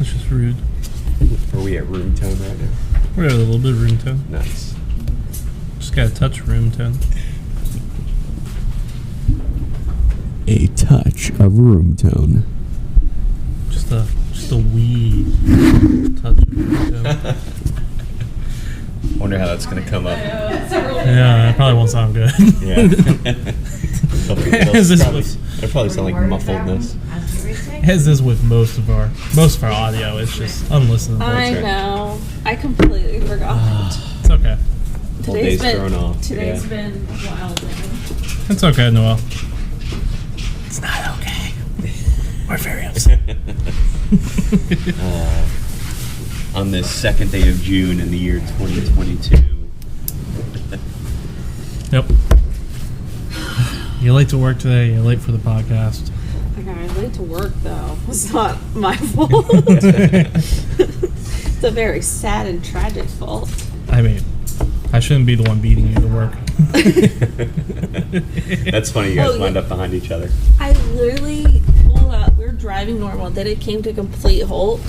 That's just rude. Are we at room tone right now? We're at a little bit of room tone. Nice. Just got a touch of room tone. A touch of room tone. Just a wee touch of room tone. Wonder how that's gonna come up. Yeah, it probably won't sound good. Yeah. It'll probably sound like muffledness. As is with most of our audio, it's just unlistenable. I know. I completely forgot. It's okay. Whole day's thrown off. Today's been a wild day. It's okay, Noel. It's not okay. We're very upset. On this second day of June in the year 2022. Yep. You're late to work today. You're late for the podcast. I was late to work, though. It's not my fault. It's a very sad and tragic fault. I mean, I shouldn't be the one beating you to work. That's funny. You guys lined up behind each other. I literally pulled up. We were driving normal. Then it came to a complete halt.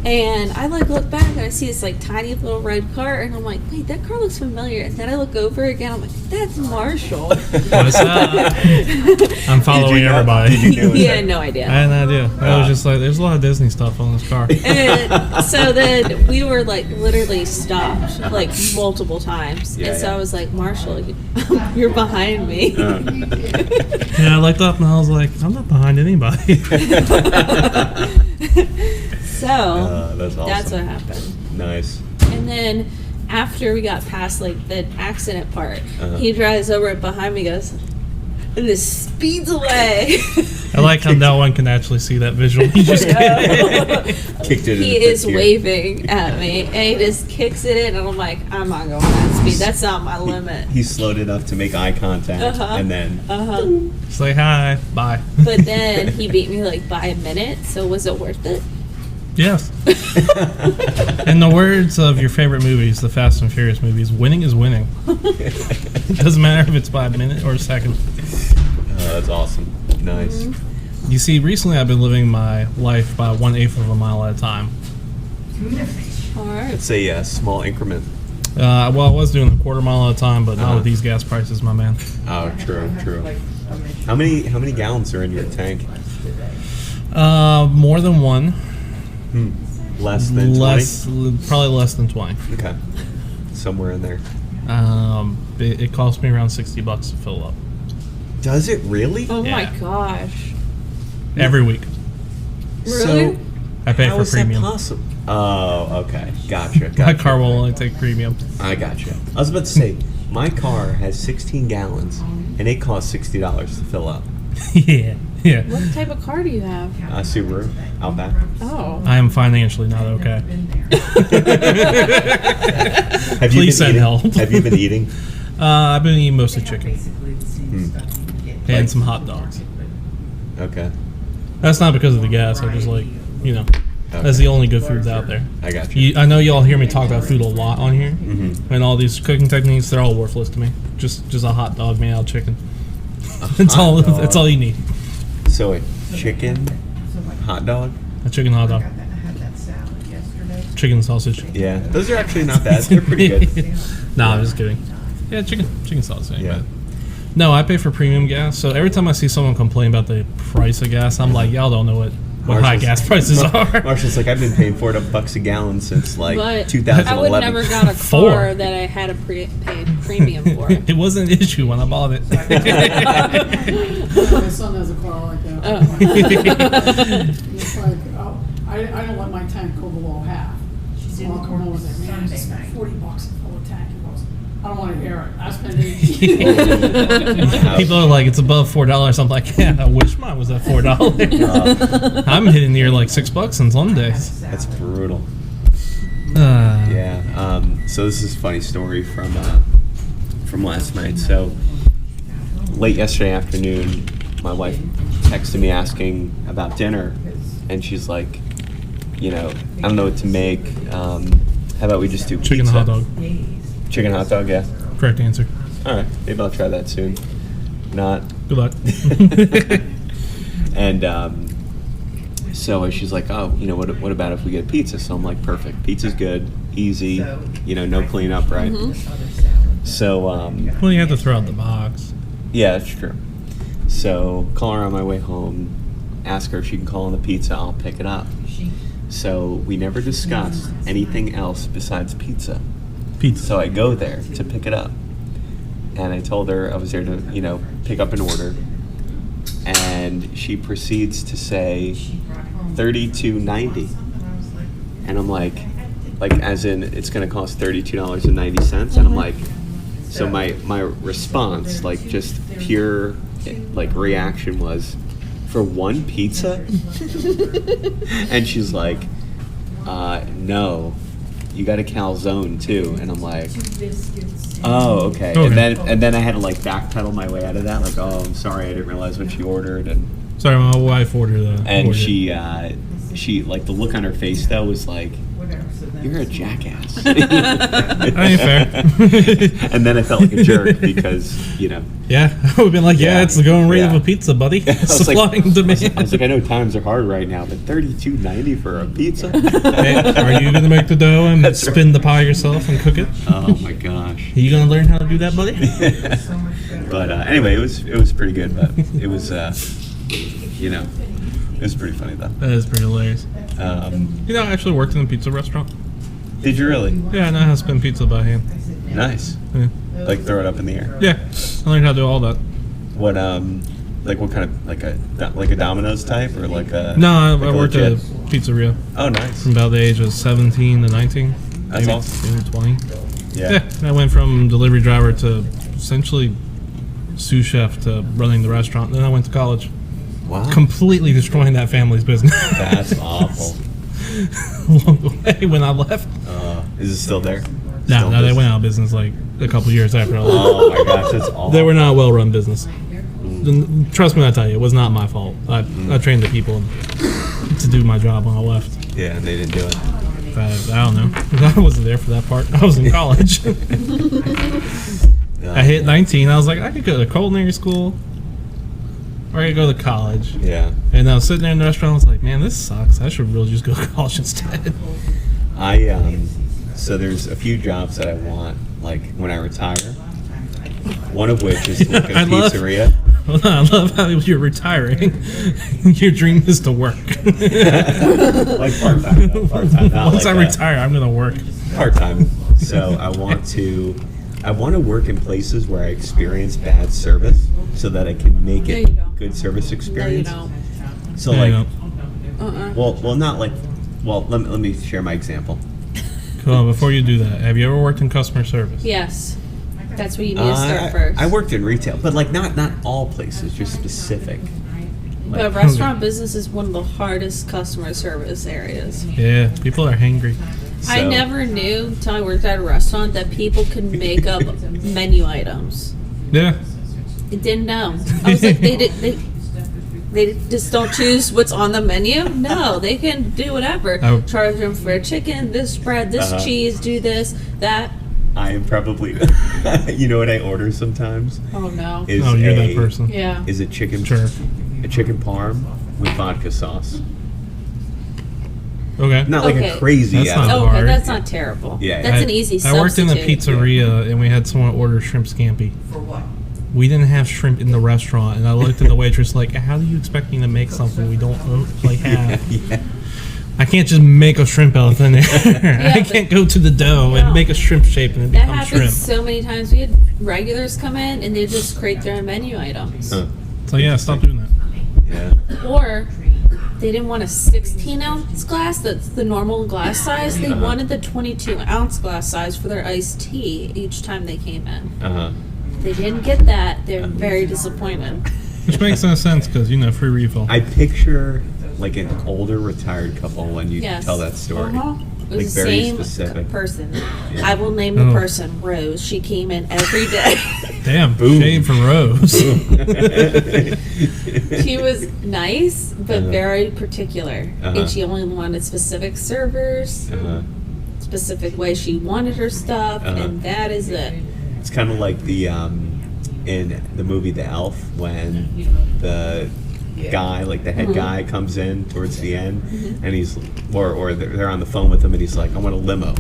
And I look back and I see this tiny little red car, and I'm like, wait, that car looks familiar. And then I look over again. I'm like, that's Marshall. What's up? I'm following everybody. He had no idea. I had no idea. I was just like, there's a lot of Disney stuff on this car. And so then we were literally stopped multiple times. And so I was like, Marshall, you're behind me. Yeah, I looked up and I was like, I'm not behind anybody. So that's awesome. That's what happened. Nice. And then after we got past the accident part, he drives over it behind me, goes, and just speeds away. I like how no one can actually see that visual. He just kicked it. He is waving at me, and he just kicks it in, and I'm like, I'm not going that speed. That's not my limit. He slowed enough to make eye contact, and then say hi, bye. But then he beat me by a minute. So was it worth it? Yes. In the words of your favorite movies, the Fast and Furious movies, winning is winning. It doesn't matter if it's by a minute or a second. That's awesome. Nice. Mm-hmm. You see, recently I've been living my life by 1/8 of a mile at a time. All right. It's a small increment. Well, I was doing a quarter mile at a time, but not with these gas prices, my man. Oh, true. How many gallons are in your tank? More than one. Less than 20? Probably less than 20. Okay. Somewhere in there. It cost me around $60 to fill up. Does it really? Oh Yeah. my gosh. Every week. Really? So, I pay how for is that premium. possible? Oh, okay. Gotcha. My car will only take premium. I gotcha. I was about to say, my car has 16 gallons, and it costs $60 to fill up. Yeah. What type of car do you have? Subaru, Outback. Oh. I am financially not okay. Please send help. Have you been eating? I've been eating mostly chicken. And some hot dogs. Okay. That's not because of the gas. I just that's the only good foods out there. I got you. I know y'all hear me talk about food a lot on here. And all these cooking techniques, they're all worthless to me. Just a hot dog made out of chicken. That's all you need. So a chicken hot dog? A chicken hot dog. Chicken sausage. Yeah. Those are actually not bad. They're pretty good. I'm just kidding. Yeah, chicken sausage ain't Yeah. bad. No, I pay for premium gas, so every time I see someone complain about the price of gas, I'm like, y'all don't know what high gas prices are. Marshall's like, I've been paying $4 a gallon since But 2011. I would never got a car that I had to pay premium for. It wasn't an issue when I bought it. My son has a car like that. It's like, I don't let my tank go below half. So I'll come home and say, man, I just spent $40 to fill a tank. He goes, I don't want to hear it. I spent $80. People are like, it's above $4. I'm like, yeah, I wish mine was at $4. I'm hitting near $6 on some days. That's brutal. Yeah. So this is a funny story from last night. So late yesterday afternoon, my wife texted me asking about dinner, and she's like, I don't know what to make. How about we just do pizza? Chicken hot dog. Chicken hot dog, yeah. Correct answer. All right, maybe I'll try that soon. Not. Good luck. And So she's like, oh, what about if we get pizza? So I'm like, perfect. Pizza's good, easy, no cleanup, right? So, Well, you have to throw out the box. yeah, that's true. So call her on my way home, ask her if she can call on the pizza, I'll pick it up. So we never discussed anything else besides pizza. Pizza. So I go there to pick it up. And I told her I was there to, pick up an order. And she proceeds to say $32.90. And I'm like as in it's gonna cost $32.90. And I'm like, so my response, just pure reaction was, for one pizza? And she's like, no, you got a calzone too. And I'm like, oh, okay. And then I had to backpedal my way out of that. Like, oh, I'm sorry, I didn't realize what she ordered. And Sorry, my wife ordered that. and she the look on her face though was like, you're a jackass. That ain't fair. And then I felt like a jerk because Yeah, I would have been like, yeah, it's the going rate of a pizza, buddy. Supply and demand. I was like, I know times are hard right now, but $32.90 for a pizza? Hey, are you going to make the dough and spin the pie yourself and cook it? Oh my gosh. Are you going to learn how to do that, buddy? But anyway, it was pretty good, but it was it was pretty funny though. That is pretty hilarious. I actually worked in a pizza restaurant. Did you really? Yeah, I know how to spin pizza by hand. Nice. Yeah. Throw it up in the air. Yeah, I learned how to do all that. What what kind of like a Domino's type or like a? No, I like worked at a legit- pizzeria Oh, nice. from about the age of 17 to 19. That's maybe, awesome. maybe 20. Yeah. I went from delivery driver to essentially sous chef to running the restaurant. Then I went to college, Wow. completely destroying that family's business. That's awful. Along the way when I left. Is it still there? No, they went out of business like a couple years after I left. Oh my gosh, that's awful. They were not a well-run business. Trust me when I tell you, it was not my fault. I trained the people to do my job when I left. Yeah, and they didn't do it. I don't know. I wasn't there for that part. I was in college. I hit 19. I was like, I could go to culinary school, or I could go to college. Yeah. And I was sitting there in the restaurant. I was like, man, this sucks. I should really just go to college instead. So there's a few jobs that I want, when I retire. One of which is to work in a pizzeria. Hold on, I love how you're retiring. Your dream is to work. Part-time. Once I retire, I'm gonna work. Part-time. So I want to work in places where I experience bad service so that I can make No, it you don't. good service No, you experience. don't. So No, you let me share my example. Come on, before you do that, have you ever worked in customer service? Yes. That's where you need to start first. I worked in retail, but not all places, just specific. But restaurant business is one of the hardest customer service areas. Yeah, people are hangry. I So- never knew until I worked at a restaurant that people could make up menu items. Yeah. I didn't know. I was like, they just don't choose what's on the menu? No, they can do whatever. Oh. Charge them for chicken, this bread, this cheese, do this, that. I am probably, you know what I order sometimes? Oh no. Is Oh, you're that person. Yeah. Is a chicken Sure. a chicken parm with vodka sauce. Okay. Not like Okay. a crazy. That's not Okay, hard. that's not terrible. Yeah, That's I- an easy I substitute. worked in a pizzeria and we had someone order shrimp scampi. For what? We didn't have shrimp in the restaurant, and I looked at the waitress like, "How do you expect me to make something we don't have? Yeah. I can't just make a shrimp out of thin air. I but- can't go to the dough and No. make a shrimp shape and it That becomes happens shrimp." so many times. We had regulars come in and they just create their own menu items. Huh. So yeah, stop doing that. Yeah. Or they didn't want a 16-ounce glass, that's the normal glass size. They wanted the 22-ounce glass size for their iced tea each time they came in. They didn't get that. They're very disappointed. Which makes no sense because free refill. I picture like an older retired couple when you Yes. tell that story. It was Like the very same specific. person. Yeah. I will name the Oh. person Rose. She came in every day. Damn, Boom. shade from Rose. She was nice, but Uh-huh. very particular. Uh-huh. And she only wanted specific servers, specific way she wanted her stuff, Uh-huh. and that is it. It's kind of like the in the movie The Elf when the guy, like the head guy, comes in towards the end, and he's or they're on the phone with him, and he's like, "I want a limo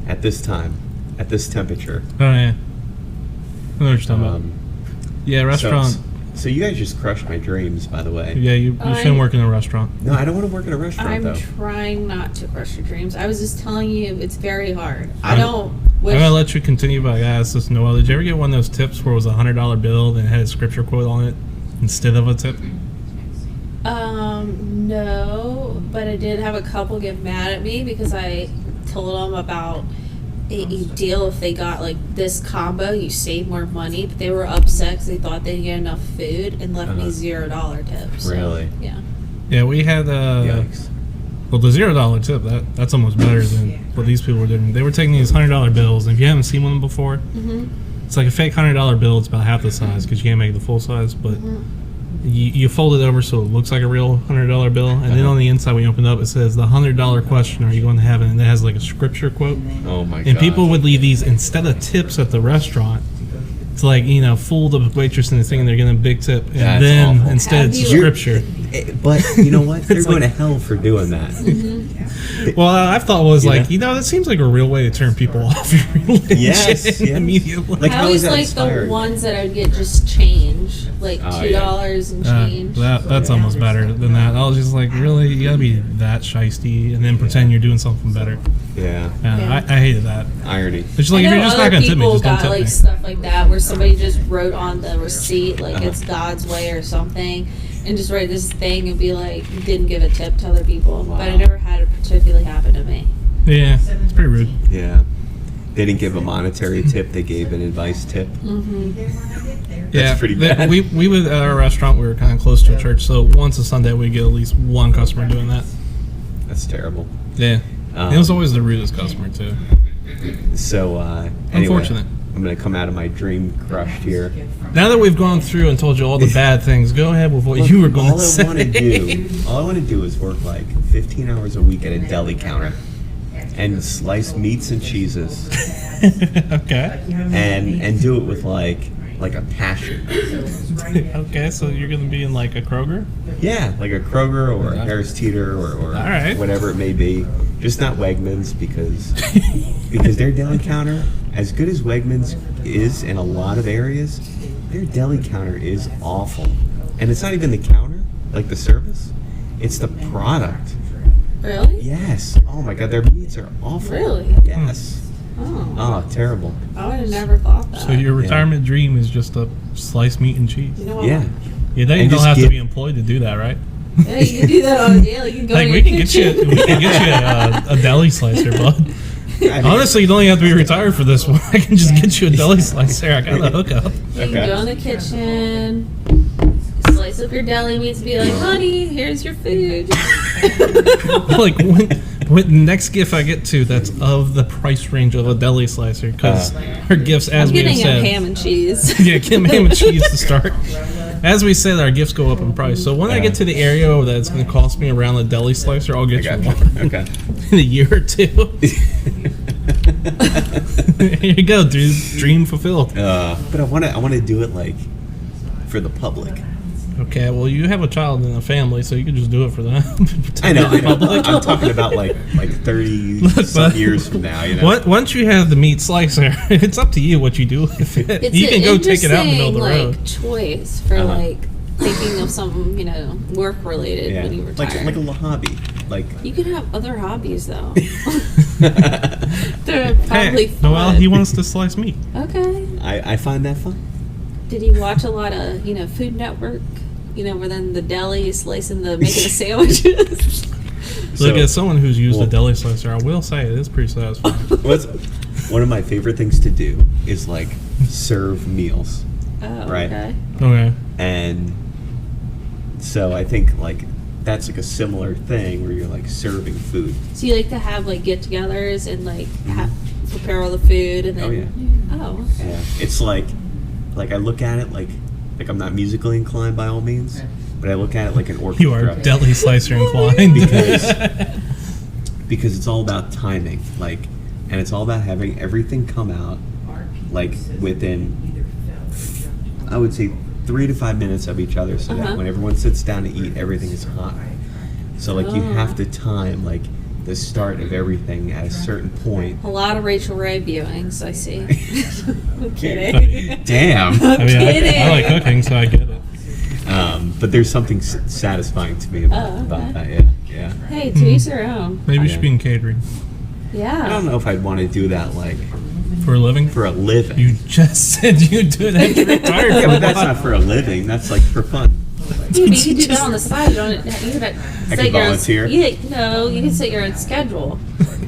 at this time, at this temperature." Oh yeah. I know what you're talking about. Yeah, restaurant. So you guys just crushed my dreams, by the way. Yeah, you shouldn't work in a restaurant. No, I don't want to work in a restaurant I'm though. trying not to crush your dreams. I was just telling you, it's very hard. I I'm- don't I'm wish. gonna let you continue, but I gotta ask this, Noel. Did you ever get one of those tips where it was a $100 bill and it had a scripture quote on it instead of a tip? No, but I did have a couple get mad at me because I told them about a deal. If they got like this combo, you save more money. But they were upset because they thought they didn't get enough food and left me $0 tips. So, Really? yeah. Yeah, we had Yikes. well, the $0 tip that's almost better than what these people were doing. They were taking these $100 bills, and if you haven't seen one before, it's like a fake $100 bill. It's about half the size because you can't make it the full size, but you fold it over so it looks like a real $100 bill, and then on the inside when you open it up, it says the $100 question: Are you going to heaven? And it has like a scripture quote. Oh my god. And people would leave these instead of tips at the restaurant to like fool the waitress into thinking they're getting a big tip, and That's then awful. instead it's Have you- scripture. But you know what? They're It's going like- to hell for doing that. Well, I thought was You like, know? that seems like a real way to turn people off your religion Yes. immediately. Like, I how always is that like the inspired? ones that I would get just change, like Oh, $2 and change. That's almost better than that. I was just like, really, you gotta be that shisty and then pretend you're doing something better. Yeah. Yeah. I hated that. Irony. It's just like I if know you're just other not gonna tip me, people just don't got tip like me. stuff like that where somebody just wrote on the receipt like it's God's way or something, and just write this thing and be like didn't give a tip to other people. But I never had it particularly happen to me. Yeah, it's pretty rude. Yeah. They didn't give a monetary tip. They gave an advice tip. Yeah, pretty bad. We would at our restaurant. We were kind of close to a church, so once a Sunday we get at least one customer doing that. That's terrible. Yeah, it was always the rudest customer too. So, anyway, Unfortunate. I'm going to come out of my dream crushed here. Now that we've gone through and told you all the bad things, go ahead with what you were going to say. All I want to do is work like 15 hours a week at a deli counter and slice meats and cheeses Okay. and do it with like a passion. Okay, so you're going to be in like a Kroger? Yeah, like a Kroger or a Harris Teeter or All right. whatever it may be. Just not Wegmans because their deli counter, as good as Wegmans is in a lot of areas, their deli counter is awful. And it's not even the counter, like the service. It's the product. Really? Yes. Oh my god, their meats are awful. Really? Yes. Oh, Oh, terrible. I would have never thought that. So your retirement dream is just a sliced meat and cheese. You know what? Yeah. Yeah, then you And don't just have to give- be employed to do that, right? Yeah, you can do that on a daily. You can go Like in we your can get you, kitchen. we can get you a deli slicer, bud. I mean, Honestly, you don't even have to be retired for this one. I can just get you a deli slicer. I got a hookup. You Okay. can go in the kitchen, slice up your deli meats, and be like, "Honey, here's your food." Like when next gift I get to, that's of the price range of a deli slicer, because our gifts, as I'm we have getting said, a ham and cheese. yeah, get ham and cheese to start. As we said, our gifts go up in price. So when I get to the area that it's going to cost me around a deli slicer, I'll I get got you you. one Okay. in a year or two. Here you go, dude. Dream fulfilled. But I want to do it like for the public. Okay, well, you have a child and a family, so you can just do it for them. I know. Public. I'm talking about like 30 some years from now. You know. Once you have the meat slicer, it's up to you what you do with it. It's You can an go take it out in the middle of the road. like choice for like thinking of something work related Yeah. when you retire. Like a little hobby. Like You can have other hobbies though. They're probably Hey, fun. Noel, he wants to slice meat. Okay. I find that fun. Did you watch a lot of Food Network? Where then the deli is slicing making the sandwiches. Look, So- as someone who's used Well- a deli slicer, I will say it is pretty satisfying. What's one of my favorite things to do is like serve meals, Oh, Right. okay. Okay. and so I think like that's like a similar thing where you're like serving food. So you like to have get-togethers and prepare all the food and then. Oh, yeah. Oh. Yeah, it's like I look at it like I'm not musically inclined by all means, but I look at it like an orchestra. You are deli slicer inclined. because it's all about timing, and it's all about having everything come out like within, I would say, 3 to 5 minutes of each other, so that when everyone sits down to eat, everything is hot. So like you have to time like the start of everything at a certain point. A lot of Rachel Ray viewings, I see. I'm kidding. Damn. I mean, kidding. I like cooking, so I get it. But there's something satisfying to me about that. Yeah. Hey, to each their own. Maybe you Yeah. should be in catering Yeah. I don't know if I'd want to do that like for a living. for a living. You just said you'd do it after you retired. Yeah, for a but that's while. not for a living. That's like for fun. Dude, you can do that on the side. You don't. You gotta I set could your own- volunteer. Yeah, no, you can set your own schedule.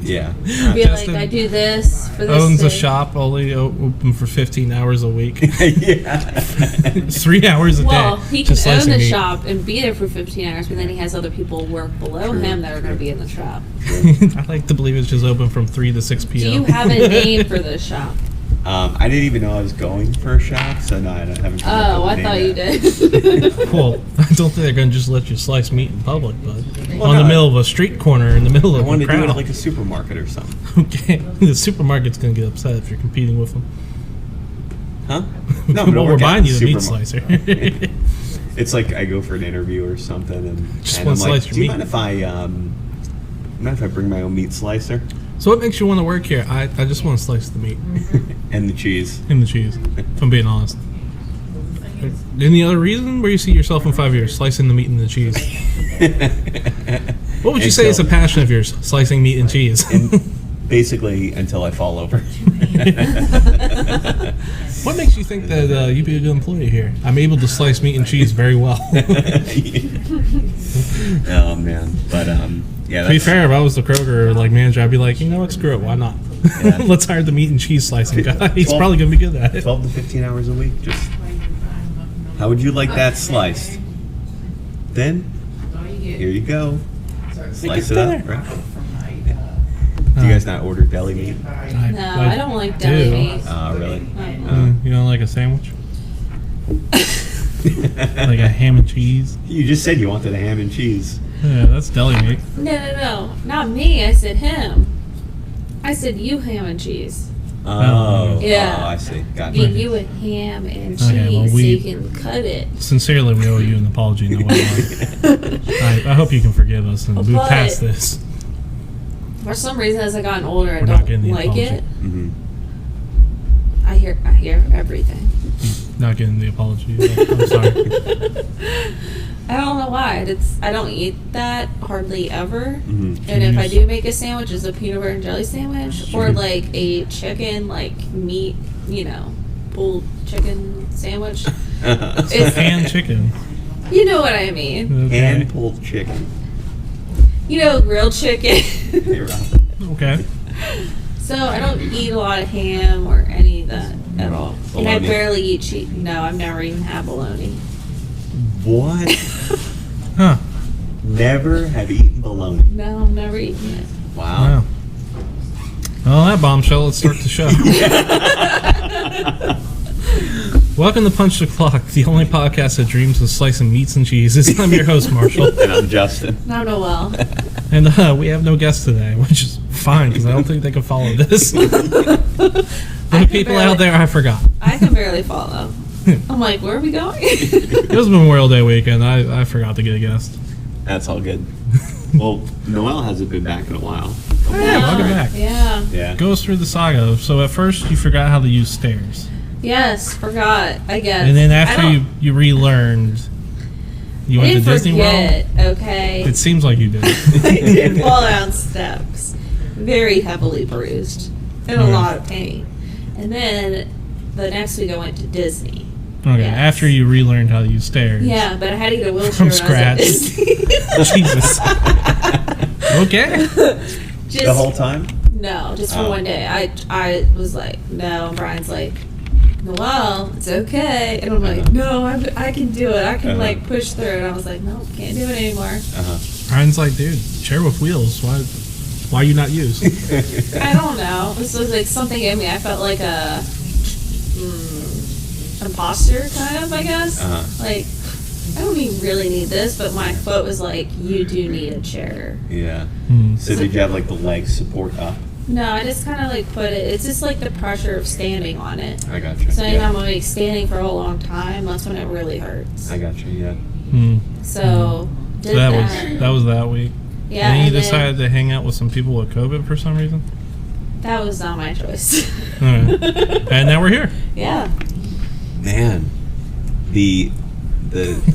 Yeah. Be Justin like, I do this for this. Owns a thing. shop only open for 15 hours a week. Yeah. 3 hours a Well, day. he can just own slicing the meat. shop and be there for 15 hours, but then he has other people work below him that are going to be in the shop. I like to believe it's just open from 3 to 6 p.m. Do you have a name for this shop? I didn't even know I was going for a shop, so no, I haven't. come up Oh, with I a name thought you yet. did. Well, I don't think they're going to just let you slice meat in public, but Well, on the no, middle of a street corner in the middle I of want a to do it crowd. at like a supermarket or something. Okay, the supermarket's going to get upset if you're competing with them. Huh? No, but well, I'll we're work at buying the you the meat supermarket. slicer. It's like I go for an interview or something, and, Just and one I'm like, slice your "Do you meat." mind if I bring my own meat slicer So what makes you want to work here? I just want to slice the meat and the cheese?" and the cheese, if I'm being honest. Any other reason where you see yourself in 5 years, slicing the meat and the cheese? What would you say is a passion of yours, slicing meat and cheese? Basically, until I fall over. What makes you think that you'd be a good employee here? I'm able to slice meat and cheese very well. Oh man, but yeah. To be That's, fair, if I was the Kroger manager, I'd be like, you know what, screw it, why not? Yeah. Let's hire the meat and cheese slicing guy. He's 12 probably gonna be good at it. 12 to 15 hours a week. Just how would you like that sliced? Then here you go. Slice it up, right? Do you guys not order deli meat? No, I don't like deli meat. Really? You don't like a sandwich? Like a ham and cheese? You just said you wanted a ham and cheese. Yeah, that's deli meat. No, not me. I said him. I said you ham and cheese. Oh, Yeah. Oh, I see. Gotcha. Give you a ham and cheese Okay, well, so we- you can cut it. Sincerely, we owe you an apology. No way. I hope you can forgive us and move But- past this. For some reason, as I gotten older, I We're not getting don't the like apology. it. Mm-hmm. I hear everything. Not getting the apology. I'm sorry. I don't know why. I don't eat that hardly ever. Mm-hmm. And if I Yes. do make a sandwich, it's a peanut butter and jelly sandwich, or like a chicken, meat, pulled chicken sandwich. It's, And chicken. you know what I mean. Okay. Hand pulled chicken. Grilled chicken. You're right. Okay. So I don't eat a lot of ham or any of that at all. And I Bologna. barely eat cheese. No, I've never even had bologna. What? Huh. Never have eaten bologna. No, I've never eaten it. Wow. Wow. Well, that bombshell, let's start the show. Welcome to Punch the Clock, the only podcast that dreams of slicing meats and cheeses. I'm your host, Marshall. And I'm Justin. Not Noel. And we have no guests today, which is fine because I don't think they can follow this. Any people out there, I forgot. I can barely follow. I'm like, where are we going? It was Memorial Day weekend. I forgot to get a guest. That's all good. Well, Noelle hasn't been back in a while. Oh, yeah, welcome back. Yeah. Yeah. Go us through the saga. So at first you forgot how to use stairs. Yes, forgot. I guess. And then I after don't- you relearned, you I went to didn't Disney forget, World? okay? It seems like you did. I did fall down steps. Very heavily bruised. In a Yeah. lot of pain. And then the next week I went to Disney. Okay, Yes. after you relearned how to use stairs. Yeah, but I had to get a wheelchair From when I was scratch. at Disney. Jesus. Okay. Just, The whole time? No, just for Oh. one day. I was like, no. And Brian's like, well, it's okay. And I'm like, no, I can do it. I can Uh-huh. push through. And I was like, no, can't do it anymore. Uh-huh. Ryan's like, dude, chair with wheels. Why you not use? I don't know. This was like something in me. I felt like a imposter, kind of, I guess. Uh-huh. Like, I don't even really need this, but my foot was like, you do need a chair. Yeah. Hmm. So did you have like the leg support up? No, I just kind of like put it. It's just like the pressure of standing on it. I got you. So yeah. I'm like standing for a long time. That's when it really hurts. I got you. Yeah. So did So that was that week. Yeah. And then you and decided to hang out with some people with COVID for some reason. that was not my choice. All right. And now we're here. Yeah. Man, the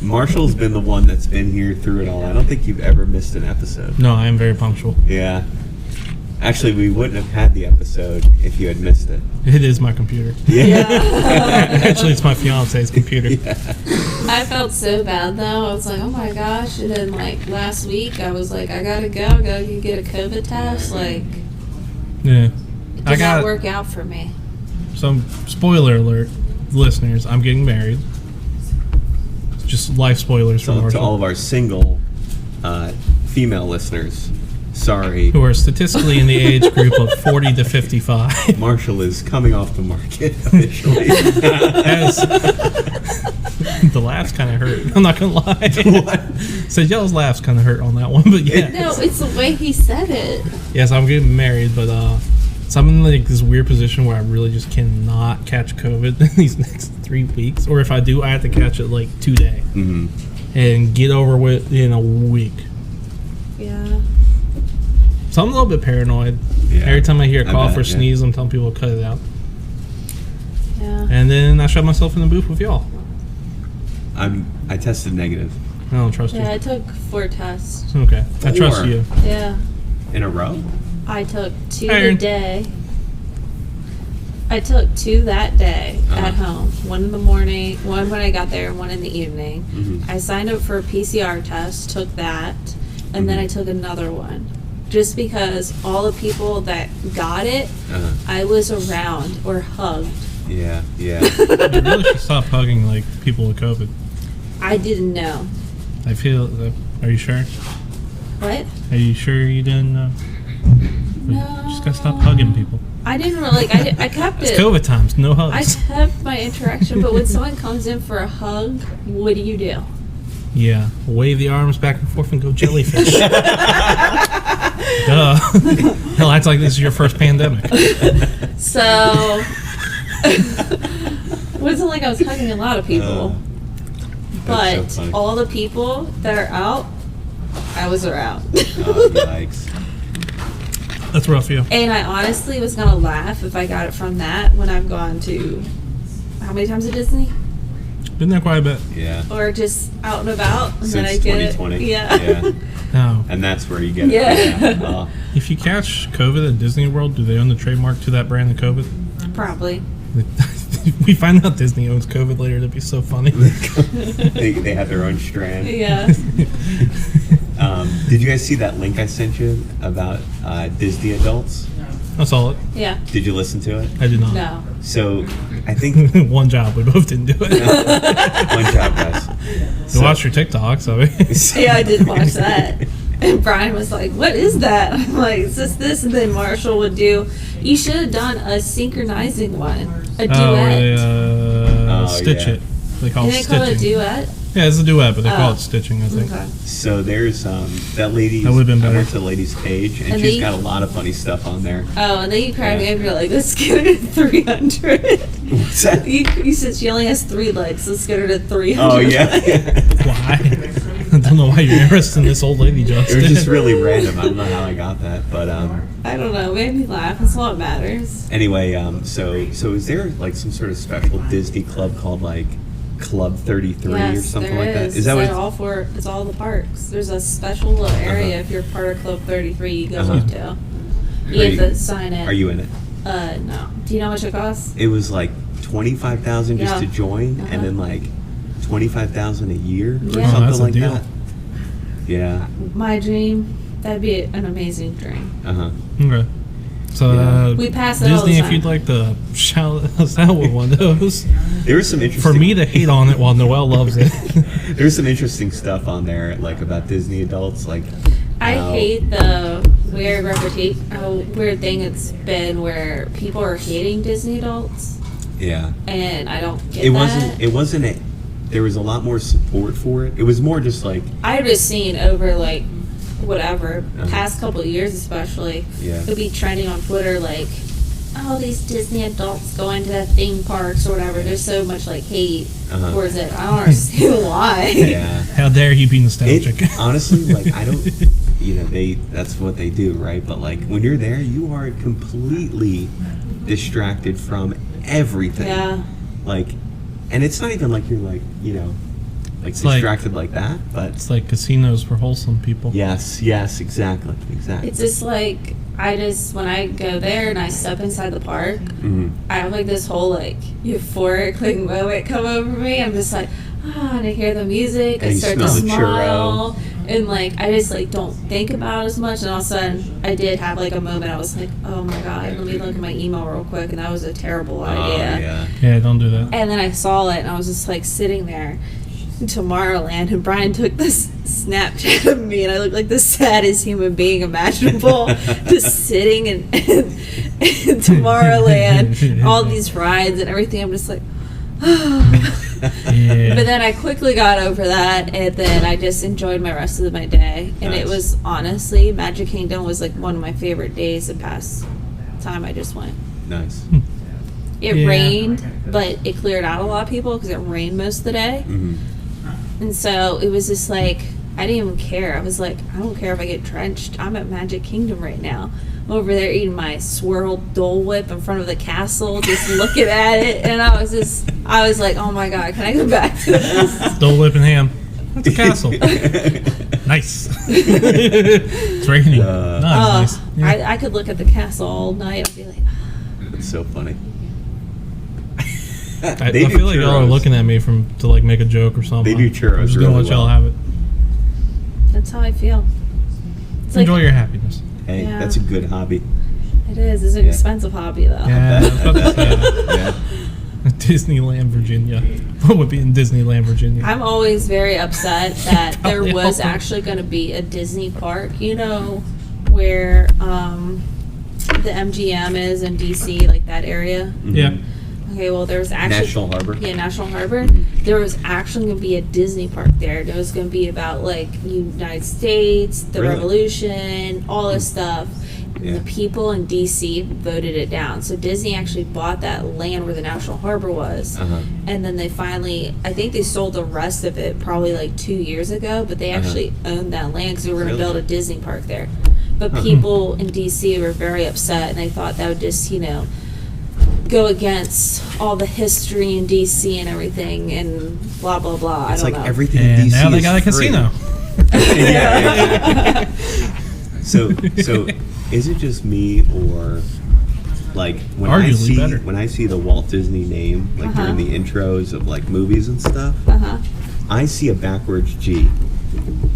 Marshall's been the one that's been here through it all. I don't think you've ever missed an episode. No, I am very punctual. Yeah. Actually, we wouldn't have had the episode if you had missed it. It is my computer. Yeah. Actually, it's my fiance's computer. Yeah. I felt so bad though. I was like, oh my gosh. And then like last week, I was like, I gotta go. I gotta get a COVID test. Like, Yeah. it I did got not work out for me. some spoiler alert, listeners. I'm getting married. Just life spoilers for So to Marshall, all of our single female listeners, sorry, who are statistically in the age group of 40 to 55. Marshall is coming off the market officially. As the laughs kind of hurt. I'm not gonna lie. What? So y'all's laughs kind of hurt on that one, but yeah. No, it's the way he said it. Yes, I'm getting married, but so I'm in like this weird position where I really just cannot catch COVID in these next 3 weeks, or if I do, I have to catch it like today and get over with in a week. Yeah. So I'm a little bit paranoid. Yeah. Every time I hear a cough bet, or yeah. sneeze, I'm telling people to cut it out. Yeah. And then I shut myself in the booth with y'all. I tested negative I don't trust Yeah, I you. took 4 tests. Okay, I trust 4? you. Yeah. in a row. I took 2 Iron. today. I took 2 that day at home. 1 in the morning, 1 when I got there, and 1 in the evening. Mhm. I signed up for a PCR test, took that, and then I took another one. Just because all the people that got it, I was around or hugged. Yeah, yeah. You really should stop hugging like people with COVID. I didn't know. I feel. Are you sure? What? Are you sure you didn't know? No. Just gotta stop hugging people. I didn't really, I kept It's it. COVID times. No I hugs. kept my interaction, but when someone comes in for a hug, what do you do? Yeah. Wave the arms back and forth and go jellyfish. Duh. Hell, act like this is your first pandemic. So, it wasn't like I was hugging a lot of people, That's but so funny. all the people that are out, I was around. Oh, yikes. That's rough, yeah. And I honestly was gonna laugh if I got it from that when I've gone to how many times at Disney? Been there quite a bit. Yeah. Or just out and about, and then I Since get 2020. it. Yeah. Yeah. No. And that's where you get it. Yeah. If you catch COVID at Disney World, do they own the trademark to that brand of COVID? Probably. We find out Disney owns COVID later. That'd be so funny. they have their own strand. Yeah. Did you guys see that link I sent you about Disney adults? I saw it. Yeah. Did you listen to it? I did not. No. So I think One job. We both didn't do it. one job, guys. We watched your TikTok, so Yeah, I did watch that. And Brian was like, "What is that?" I'm like, "It's just this." And then Marshall would do. You should have done a synchronizing one, a duet. Oh, where they stitch yeah. it. They call Did it they stitching. call it a duet? Yeah, it's a duet, but they call Oh. it stitching, I think. Okay. So there's that lady. That would've been I better. went to the lady's page, and And she's they- got a lot of funny stuff on there. Oh, and then you cried Yeah. me up. You're like, "Let's get her to 300." What's that? You said she only has 3 legs. Let's get her to 300. Oh yeah. Why? I don't know why you're interested in this old lady, It was Justin. just really random. I don't know how I got that, but I don't know. Made me laugh. That's all that matters. anyway, so is there like some sort of special Disney club called like Club 33 Yes, or something there like that? is. Is that what? It's all for? It's all the parks. There's a special little area if you're part of Club 33. You go up to. You have to sign in. Are you in it? No. Do you know how much it costs? It was like 25,000 just Yeah. to join, and then like 25,000 a year or Yeah. Oh, something that's a like deal. that. Yeah. My dream. That'd be an amazing dream. Okay. So, Yeah. We pass it all Disney, the if you'd time. like to shout us out with one of those. There was some interesting. For me to hate on it while Noelle loves it. There's some interesting stuff on there, like about Disney adults, like. I how- hate the weird weird thing it's been where people are hating Disney adults, Yeah. and I don't get It that. wasn't. It wasn't a. There was a lot more support for it. It was more just like. I've just seen over like whatever, past couple of years especially, Yeah. it'll be trending on Twitter like, oh, these Disney adults going to theme parks or whatever. There's so much like hate towards it. I don't understand why. Yeah. How dare you be nostalgic? Honestly, like, I don't, that's what they do, right? But like, when you're there, you are completely distracted from everything. Yeah. Like, and it's not even like you're like, like It's like- distracted like that, but It's like casinos for wholesome people. yes, exactly. It's just like, when I go there and I step inside the park, I have like this whole like euphoric like moment come over me. I'm just like, and I hear the music, And I you start to smell the smile, and like I just like don't think about it as much. And all of a sudden, I did have like a moment. I was like, oh my god, let me look at my email real quick, and that was a terrible idea. Yeah, don't do that. And then I saw it, and I was just like sitting there in Tomorrowland, and Brian took this Snapchat of me, and I looked like the saddest human being imaginable, just sitting in Tomorrowland, all these rides and everything. I'm just like, Yeah. But then I quickly got over that, and then I just enjoyed my rest of my day. And it Nice. was honestly, Magic Kingdom was like one of my favorite days the past time I just went. Nice. It Yeah. rained, but it cleared out a lot of people because it rained most of the day. And so it was just like, I didn't even care. I was like, I don't care if I get drenched. I'm at Magic Kingdom right now. I'm over there eating my swirled Dole Whip in front of the castle, just looking at it. And I was like, oh my God, can I go back to this? Dole Whip and ham. That's a castle. Nice. It's raining. Nice. Yeah. I could look at the castle all night and be like, It's so funny. I They do feel like y'all are churros. looking at me to like make a joke or something. They do churros I'm just gonna really let y'all well. have it. that's how I feel. It's like, Enjoy your happiness. Hey, Yeah. that's a good hobby. it is. It's an Yeah. expensive hobby, though. Yeah, I was about to say that. Yeah. Disneyland, Virginia. What would be in Disneyland, Virginia? I'm always very upset that there Probably was all. actually going to be a Disney park, where the MGM is in DC, like that area. Yeah. Okay, well, there was actually National Harbor. Yeah, National Harbor. There was actually going to be a Disney park there. There was going to be about like United States, the Really? Revolution, all this stuff. And Yeah. the people in DC voted it down. So Disney actually bought that land where the National Harbor was. And then they finally, I think they sold the rest of it probably like 2 years ago, but they actually owned that land because they were going to Really? build a Disney park there. But people in DC were very upset, and they thought that would just, go against all the history in DC and everything, and blah blah blah. It's I don't like know. everything in And DC now they is got a free. casino. Yeah. So is it just me, or like when Arguably I see the Walt Disney name like during the intros of like movies and stuff, I see a backwards G.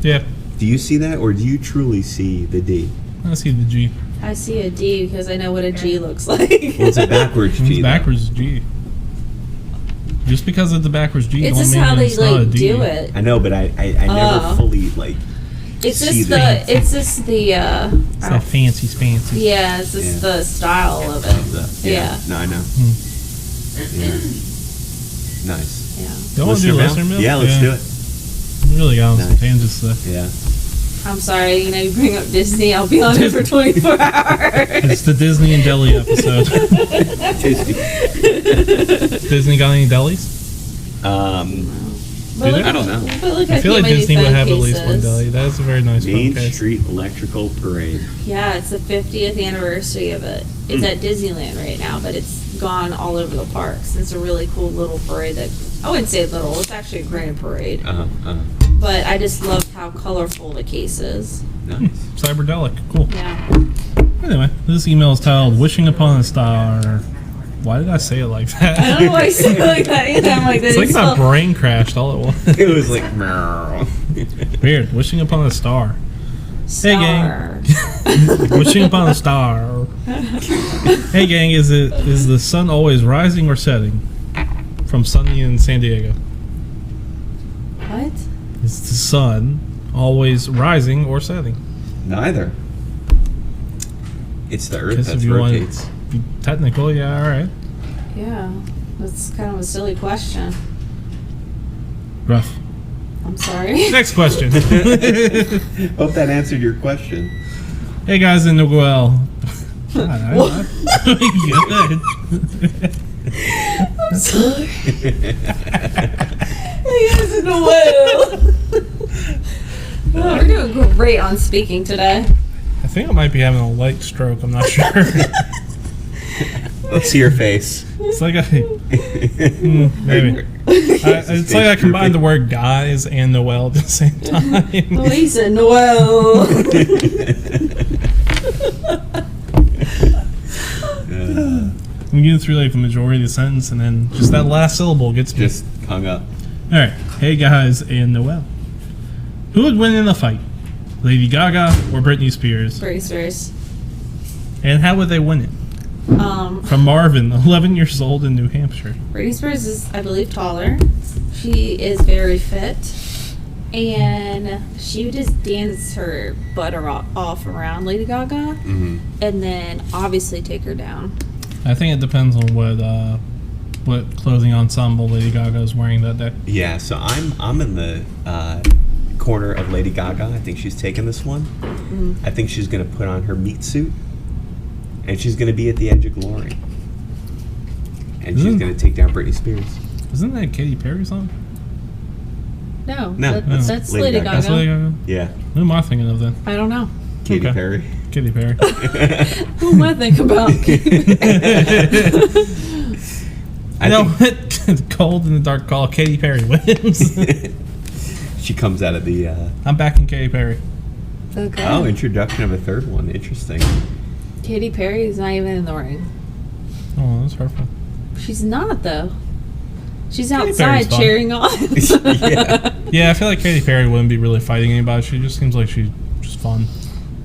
Yeah. Do you see that, or do you truly see the D? I see the G. I see a D because I know what a G looks like. Well, it's a backwards G. It's though. backwards G. Just because it's a backwards G, It's don't just mean how they it's not a like D. do it. I know, but I never Oh. fully like. It's see just that. it's just the It's that fancy. yeah, it's just Yeah. the style of it. Yeah. No, I know. Yeah. Nice. Yeah. Don't want to do mail? listener mail? Yeah, let's do it. We really got on some Nice. tangents there. Yeah. I'm sorry, you bring up Disney, I'll be on it for 24 hours. It's the Disney and Deli episode. Disney got any delis? But look- I don't know. But look I at feel like how many Disney would phone have at least one cases. deli. That is a very nice phone Main case. Street Electrical Parade. Yeah, it's the 50th anniversary of it. It's at Disneyland right now, but it's gone all over the parks. It's a really cool little parade that, I wouldn't say little, it's actually a grand parade. But I just love how colorful the case is. Nice. Cyberdelic. Cool. Yeah. Anyway, this email is titled Wishing Upon a Star. Why did I say it like that? I don't know why I say it like that either. I'm like, It's like my brain crashed all at once. It was like, meow. Weird. Wishing upon a star. Hey, gang. Wishing upon a star. Hey, gang. Is the sun always rising or setting? From Sunny in San Diego. What? Is the sun always rising or setting? Neither. It's the Earth Guess that if you want rotates. to be technical, yeah, all right. Yeah. That's kind of a silly question. Rough. I'm sorry. Next question. Hope that answered your question. Hey guys in Noel. God, good. I'm sorry. Hey guys in the well. Oh, we're doing great on speaking today. I think I might be having a light stroke. I'm not sure. Let's see your face. It's like maybe. It's like I combined the word guys and Noel at the same time. Lisa Noel. I'm getting through like the majority of the sentence, and then just that last syllable gets me. Just hung up. All right. Hey guys and Noel. Who would win in a fight? Lady Gaga or Britney Spears? Britney Spears. And how would they win it? From Marvin, 11 years old in New Hampshire. Britney Spears is, I believe, taller. She is very fit. And she would just dance her butt off around Lady Gaga. Mm-hmm. And then obviously take her down. I think it depends on what clothing ensemble Lady Gaga is wearing that day. Yeah, so I'm in the corner of Lady Gaga. I think she's taking this one. Mm-hmm. I think she's going to put on her meat suit, and she's going to be at the edge of glory. And she's going to take down Britney Spears. Isn't that a Katy Perry song? No, No. that's Lady Gaga. That's Lady Gaga? Yeah, Who am I thinking of then? I don't know. Katy Okay. Perry. Katy Perry. Who am I thinking about? I No, think Cold in the Dark Call. Katy Perry wins. she comes out of the. I'm backing Katy Perry. Okay. Oh, introduction of a third one. Interesting. Katy Perry is not even in the ring. Oh, that's hurtful. She's not, though. She's Katy outside Perry's fun. cheering on. Yeah. Yeah, I feel like Katy Perry wouldn't be really fighting anybody. She just seems like she's just fun.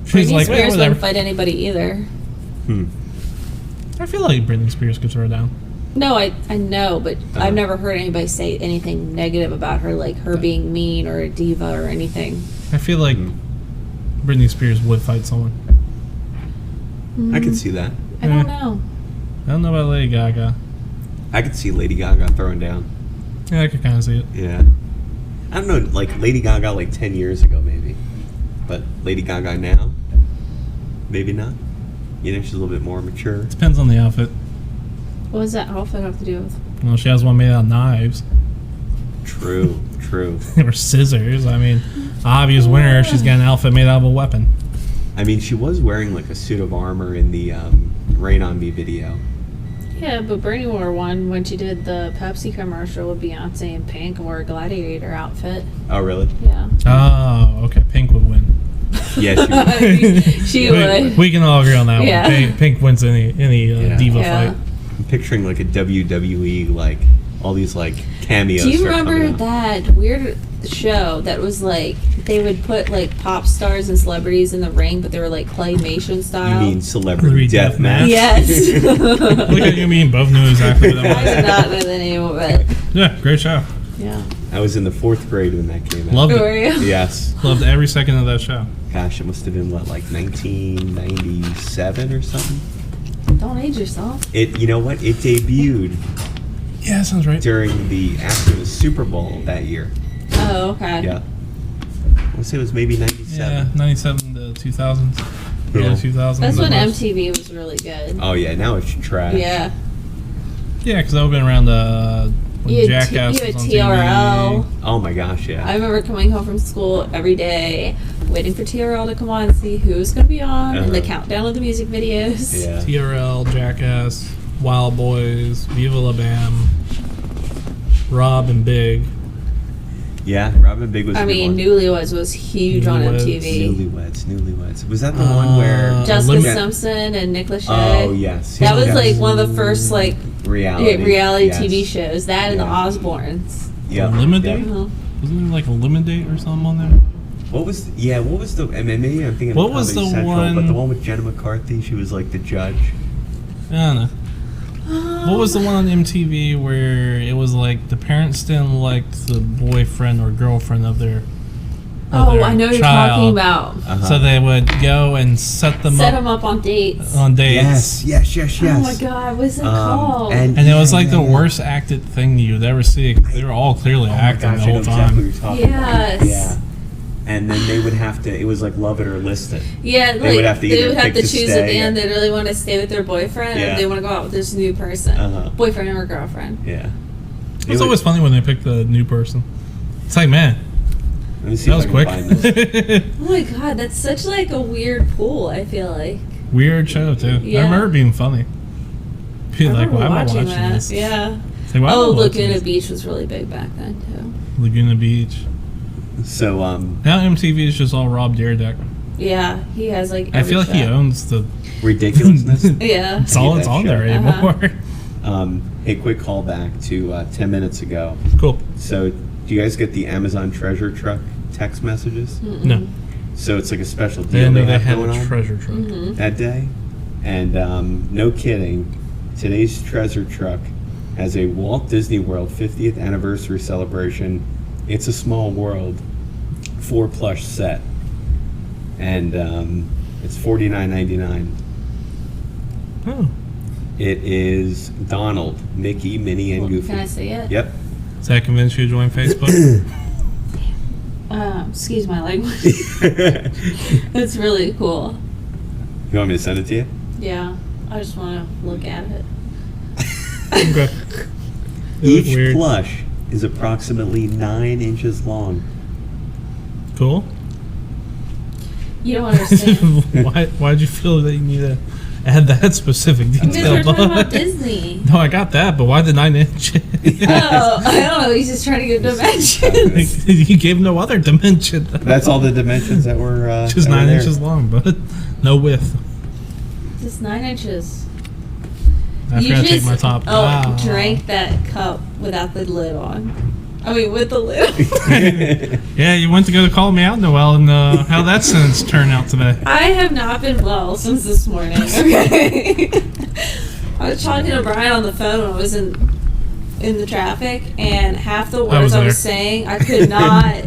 She's Britney like, Spears whatever. wouldn't fight anybody either. I feel like Britney Spears could throw her down. No, I know, but Uh-huh. I've never heard anybody say anything negative about her, like her being mean or a diva or anything. I feel like Britney Spears would fight someone. I could see that. I don't know. I don't know about Lady Gaga. I could see Lady Gaga throwing down. Yeah, I could kind of see it. Yeah. I don't know, like Lady Gaga like 10 years ago maybe. But Lady Gaga now? Maybe not. You know, she's a little bit more mature. Depends on the outfit. What does that outfit have to do with? Well, she has one made out of knives True, true. or scissors. I mean, obvious winner. She's got an outfit made out of a weapon. I mean, she was wearing like a suit of armor in the Rain on Me video. Yeah, but Britney wore one when she did the Pepsi commercial with Beyonce in pink and wore a gladiator outfit. Oh, really? Yeah. Oh, okay. Pink would win. Yeah, she She would. We can all agree on that Yeah. one. Pink wins any Yeah. diva Yeah. fight. I'm picturing like a WWE, like all these like cameos. Do you start remember coming up. that weird show that was like they would put like pop stars and celebrities in the ring, but they were like claymation You style? mean Celebrity Deathmatch? Deathmatch? Yes. Look at you, me and both knew exactly what I that did not know the name of it. was. Yeah, great show. Yeah. I was in the 4th grade when that came out. Loved Who are it. you? Yes. Loved every second of that show. Gosh, it must have been what, like 1997 or something. Don't age yourself. It, you know what? It debuted Yeah, that sounds right. during after the Super Bowl that year. Oh, okay. Yeah. I want to say it was maybe 97. Yeah, 97 to 2000. Yeah. Early 2000s. That's when almost. MTV was really good. Oh yeah, now it's trash. Yeah. Yeah, because that would have been around when You had Jackass you had was on TRL. TV. Oh my gosh, yeah. I remember coming home from school every day, waiting for TRL to come on and see who was going to be on, and the Uh-huh. countdown of the music videos. Yeah. TRL, Jackass, Wild Boys, Viva La Bam, Rob and Big. Yeah, Robin Big was. I a good mean, one. Newlyweds was huge on Newlyweds. MTV. Newlyweds. Was that the one where Jessica Limit- Simpson and Nick Lachey. Oh yes. That was Yes. like one of the first like reality reality yes. TV shows. That and the Yeah. Osbournes. Yep. Eliminate? yep. Uh-huh. Wasn't there like a Eliminate or something on there? What was the? I mean, maybe I'm thinking. What of was Comedy the Central, one- But the one with Jenna McCarthy, she was like the judge. I don't know. What was the one on MTV where it was like the parents didn't like the boyfriend or girlfriend of their Oh, their I know what you're child. talking about. So they would go and set them Set up them up on dates. on dates. Yes. Oh my god, what's it called? And it was like the worst acted thing you'd ever see. They were all clearly acting the whole time. Yes. Yeah. And then they would have to. It was like love it or list it. Yeah, like, They would have to they either would have pick to to choose stay at the end. or- They really want to stay with their boyfriend, Yeah. or they want to go out with this new person, Uh-huh. boyfriend or girlfriend. Yeah. It's always funny when they pick the new person. It's like, man, Let me see that if was I can quick. find this. Oh my god, that's such like a weird pool. I feel like. Weird show too. Yeah. I remember it being funny. Be I like, remember why am I watching watching that. this? Yeah. It's like, why am I Oh, watching Laguna this? Beach was really big back then too. Laguna Beach. So Now MTV is just all Rob Dyrdek. Yeah, he has like. I every feel like he show. owns the. ridiculousness. Yeah. It's all Get it's that on there show. anymore. A quick callback to 10 minutes ago. Cool. So, do you guys get the Amazon treasure truck text messages? No, So it's like a special they deal didn't know they have had going a on treasure truck. that day, and no kidding, today's treasure truck has a Walt Disney World 50th anniversary celebration. It's a Small World 4 plush set, and it's $49.99. Oh, It is Donald, Mickey, Minnie, and Goofy. Can I see it? Yep. does that convince you to join Facebook? Excuse my language. It's really cool. You want me to send it to you? Yeah, I just want to look at it. Okay. They look Each weird. plush is approximately 9 inches long. Cool. You don't understand. Why'd you feel that you need to add that specific Because detail? we're talking about Bud? Disney. No, I got that, but why the 9 inch? Oh, I don't know. He's just trying to give dimensions. You gave no other dimension. That's all the dimensions that were Just that were 9 there. inches long, but no width. Just 9 inches. I You forgot to take just my top. drank that cup without the lid on. I mean, with the lid. Yeah, you went to go to call me out, Noel, and how that sentence turned out today. I have not been well since this morning. Okay. I was talking to Brian on the phone when I was in the traffic, and half the words I was there. saying, I could not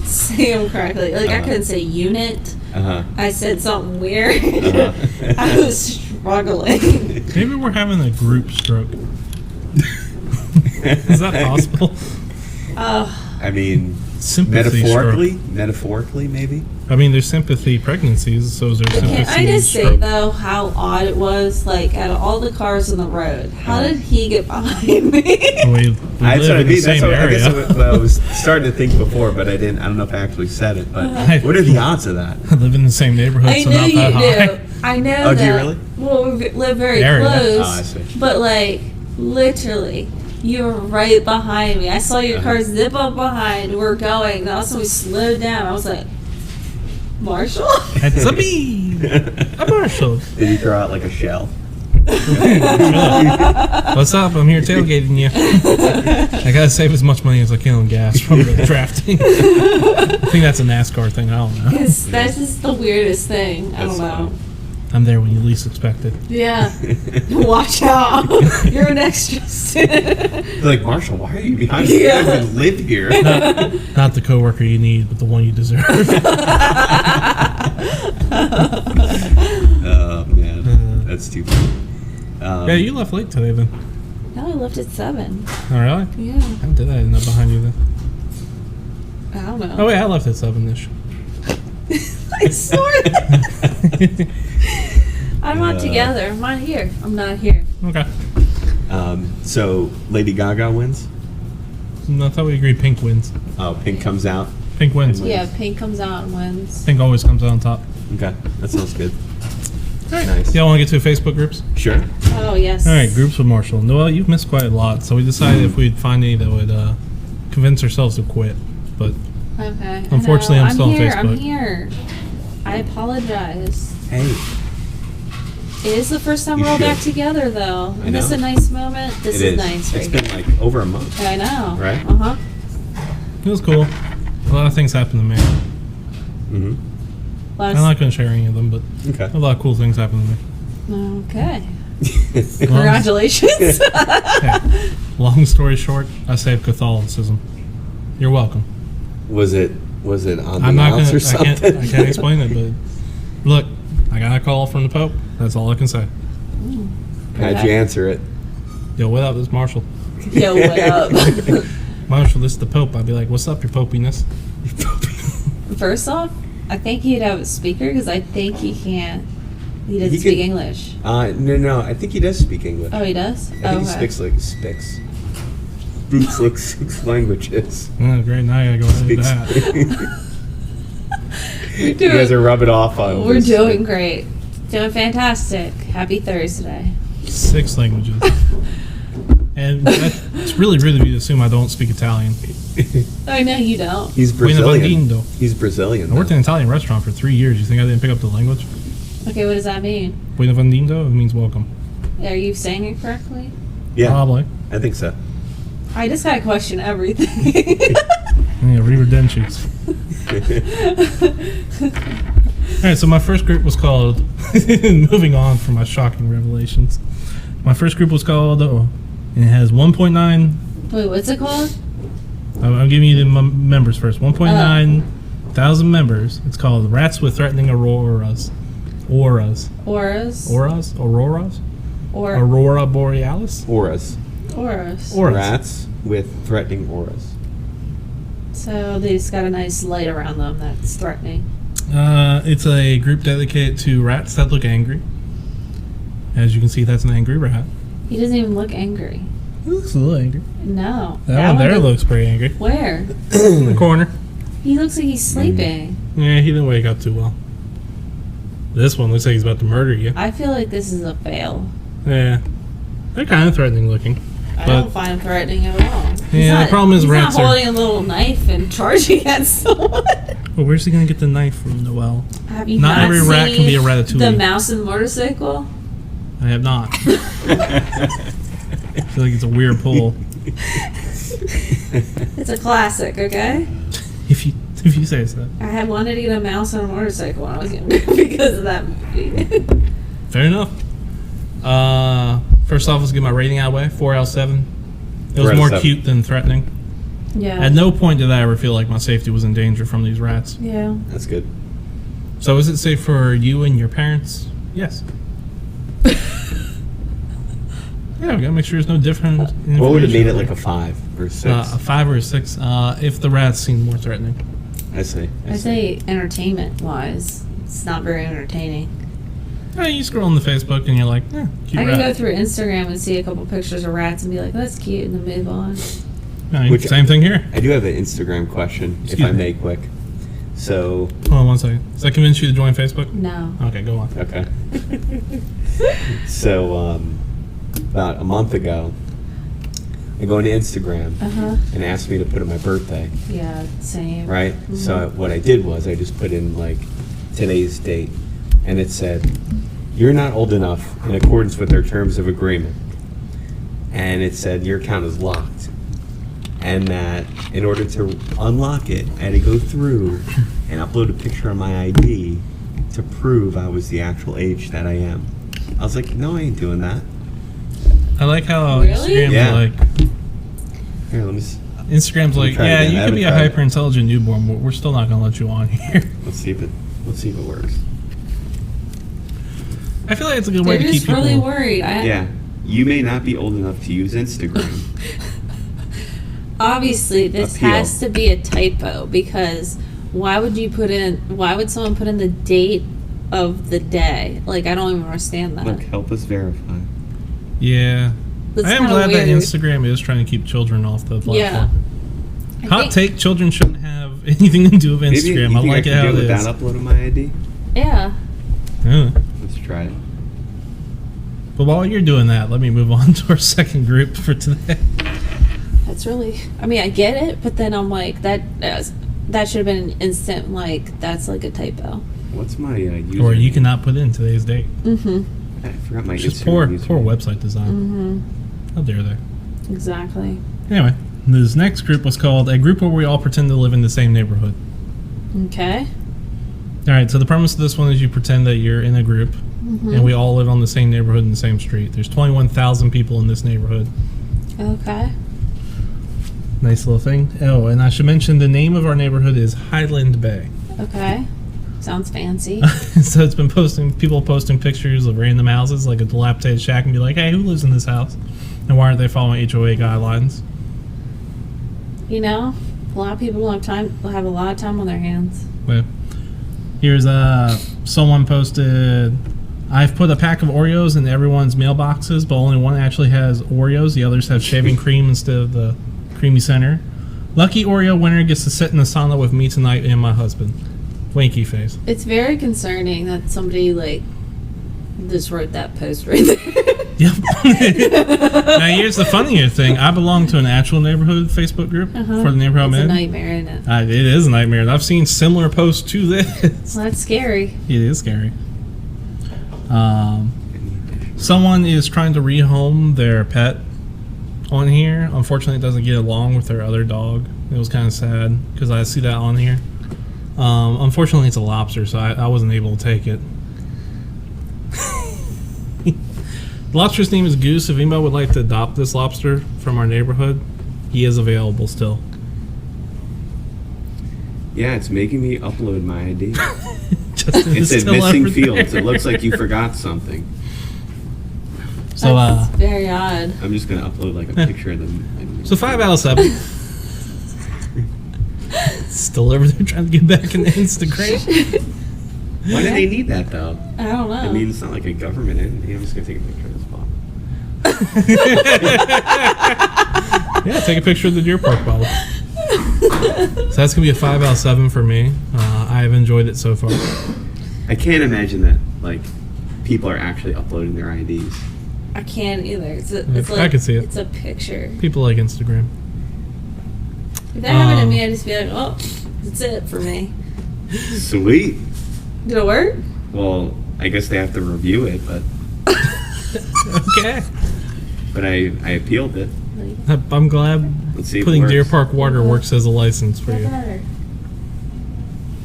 say them correctly. Like, I couldn't say unit. Uh-huh. I said something weird. Uh-huh. I was struggling. Maybe we're having a group stroke. Is that possible? I mean, Sympathy metaphorically, maybe. I mean, there's sympathy pregnancies, so is there sympathy Can I just say, stroke. though, how odd it was? Like, out of all the cars on the road, how did he get behind me? We That's live what I in the mean. That's same what I area. guess I was starting to think before, but I didn't. I don't know if I actually said it. But what are the odds of that? I live in the same neighborhood, I so know not you that high. do. I know Oh, that. do you really? Well, we live very Area. close. Oh, I see. But, like, literally, you were right behind me. I saw your car zip up behind. We're going. And also, we slowed down. I was like, Marshall? It's a me, a Marshall. Did he throw out like a shell? What's up? I'm here tailgating you. I gotta save as much money as I can on gas from the drafting. I think that's a NASCAR thing. I don't know. That's just the weirdest thing. I don't That's know. funny. I'm there when you least expect it. Yeah. Watch out. You're an extra. They're like, Marshall, why are you behind me? Yeah. I don't even live here. Not the coworker you need, but the one you deserve. Oh man, that's too funny. Yeah, you left late today then. No, I left at 7. Oh, really? Yeah. How did I end up behind you then? I don't know. Oh, wait, I left at 7-ish. I sort of. I'm not together. I'm not here. I'm not here. Okay. So Lady Gaga wins. I thought we agreed Pink wins. Oh, Pink comes out. Pink wins. Yeah, Pink comes out and wins. Pink always comes out on top. Okay, that sounds good. All right. Nice. Y'all want to get to Facebook groups? Sure. Oh, yes. All right, groups with Marshall. Noel, you've missed quite a lot, so we decided if we'd find any that would convince ourselves to quit. But Okay. Unfortunately, I know. I'm still on here. Facebook. I'm here. I apologize. Hey. It is the first time You we're all should. back together, though. I Isn't this know. a nice moment? This It is nice. It's right been like over a month. here. I know. Right? Uh-huh. it was cool. A lot of things happened to me. Mm-hmm. Last- I'm not going to share any of them, but Okay. a lot of cool things happened to me. Okay. Long- Congratulations. Long story short, I saved Catholicism. You're welcome. Was it Was it on the I'm not outs gonna. or something? I can't explain it, but look, I got a call from the Pope. That's all I can say. How'd you answer it? Yo, what up? This is Marshall. Yo, what up? Marshall, this is the Pope. I'd be like, what's up, your popiness? First off, I think he'd have a speaker because I think he doesn't He speak could- English. No. I think he does speak English. Oh, he does? I think he speaks like six languages. Oh, great. Now I gotta go into Speaks. that. You guys are rubbing off on. We're this. doing great. Doing fantastic. Happy Thursday. 6 languages. And it's really rude of you to assume I don't speak Italian. I know you don't. He's Buena Brazilian. Bandino. He's Brazilian. I worked in though. an Italian restaurant for 3 years. You think I didn't pick up the language? Okay, what does that mean? Buena Bandino? It means welcome. Are you saying it correctly? Yeah, Probably. I think so. I just gotta question everything. Yeah, Riverdenches. Alright, so my first group was called, moving on from my shocking revelations. My first group was called, and it has 1.9, Wait, what's it called? I'm giving you the members first, 1.9 thousand members. It's called Rats with Threatening Auroras. Auras. Auroras? Auroras? Or Aurora Borealis? Auras. auras. Auras. Rats with threatening auras. So they just got a nice light around them that's threatening. It's a group dedicated to rats that look angry. As you can see, that's an angry rat. He doesn't even look angry. He looks a little angry. No. That one there looks pretty angry. Where? In the corner. He looks like he's sleeping. Yeah, he didn't wake up too well. This one looks like he's about to murder you. I feel like this is a fail. Yeah. They're kind of threatening looking. I But- don't find him threatening at all. Yeah, the problem is he's rats not are- holding a little knife and charging at someone. Well, where's he going to get the knife from, Noel? Have you Not every rat can be a seen ratatouille. The mouse and motorcycle? I have not. I feel like it's a weird pull. It's a classic, okay? If you say so. I had wanted to get a mouse on a motorcycle when I was younger because of that movie. Fair enough. First off, let's get my rating out of the way. 4 out of 7. It 4 was out of more 7. cute than threatening. Yeah. At no point did I ever feel like my safety was in danger from these rats. Yeah. That's good. So is it safe for you and your parents? Yes. Yeah, we gotta make sure there's no different. What would have made it information. like a 5 or a 6? A 5 or a 6? If the rats seemed more threatening. I see. I say entertainment wise, it's not very entertaining. You scroll on the Facebook and you're like, cute I could go rat. through Instagram and see a couple pictures of rats and be like, that's cute, and then move on. Which- Same thing here. I do have an Instagram question, if Excuse I me. may, quick. So, Hold on one second. Does that convince you to join Facebook? No. Okay, go on. okay. So, about a month ago, I go into Instagram Uh-huh. and asked me to put in my birthday, Yeah, same. right? So what I did was I just put in like today's date, and it said, "You're not old enough in accordance with their terms of agreement." And it said your account is locked, and that in order to unlock it, I had to go through and upload a picture of my ID to prove I was the actual age that I am. I was like, no, I ain't doing that. I like how Really? Instagram's Yeah. like, Here, let me. Let's Instagram's try it yeah, again. I you could haven't be a tried it. hyper intelligent newborn, but we're still not gonna let you on here. see if it. Let's see if it works. I feel like it's a good way They're to just keep people. really worried. Yeah, you may not be old enough to use Instagram. Obviously, this Appeal. has to be a typo because why would someone put in the date of the day? Like, I don't even understand that. Look, help us verify. Yeah, That's I am kinda glad that weird. Instagram is trying to keep children off the platform. Yeah. I Hot think- take: children shouldn't have anything to do with Maybe Instagram. you I think like I it can how do it it is. without uploading my ID? Yeah. Yeah. Let's try it. But while you're doing that, let me move on to our second group for today. That's really. I mean, I get it, but then I'm like, that should have been an instant. Like, that's like a typo. What's my user? Or you cannot put in today's date. Mm-hmm. I forgot my It's just Instagram poor username. website design. Mm-hmm. How dare they? Exactly. Anyway, this next group was called A Group Where We All Pretend to Live in the Same Neighborhood. Okay. Alright, so the premise of this one is you pretend that you're in a group Mm-hmm. and we all live on the same neighborhood in the same street. There's 21,000 people in this neighborhood. Okay. Nice little thing. Oh, and I should mention the name of our neighborhood is Highland Bay. Okay. Sounds fancy. So it's been people posting pictures of random houses, like a dilapidated shack, and be like, hey, who lives in this house? And why aren't they following HOA guidelines? You know, a lot of people will have a lot of time on their hands. But here's someone posted, I've put a pack of Oreos in everyone's mailboxes, but only one actually has Oreos. The others have shaving cream instead of the creamy center. Lucky Oreo winner gets to sit in the sauna with me tonight and my husband. Winky face. It's very concerning that somebody just wrote that post right there. Yep. Now here's the funnier thing. I belong to an actual neighborhood Facebook group for the neighborhood I'm It's a in. nightmare, isn't it? It is a nightmare. And I've seen similar posts to this. Well, that's scary. It is scary. Someone is trying to rehome their pet on here. Unfortunately, it doesn't get along with their other dog. It was kind of sad because I see that on here. Unfortunately, it's a lobster, so I wasn't able to take it. The lobster's name is Goose. If anybody would like to adopt this lobster from our neighborhood, he is available still. Yeah, it's making me upload my ID. Justin It is said still missing over fields. there. It looks like you forgot something. So, That's very odd. I'm just gonna upload like a picture of them. So 5 out of 7. Still over there trying to get back into Instagram. Why do they need that though? I don't know. I mean, it's not like a government entity. I'm just gonna take a picture of this bottle. Yeah, take a picture of the Deer Park bottle. So that's gonna be a 5 out of 7 for me. I have enjoyed it so far. I can't imagine that like people are actually uploading their IDs. I can't either. It's I can see it. It's a picture. People like Instagram. If that happened to me, I'd just be like, oh, that's it for me. Sweet. Did it work? Well, I guess they have to review it, but Okay. I appealed it. I'm glad Let's see if putting it Deer works. Park water works as a license for you.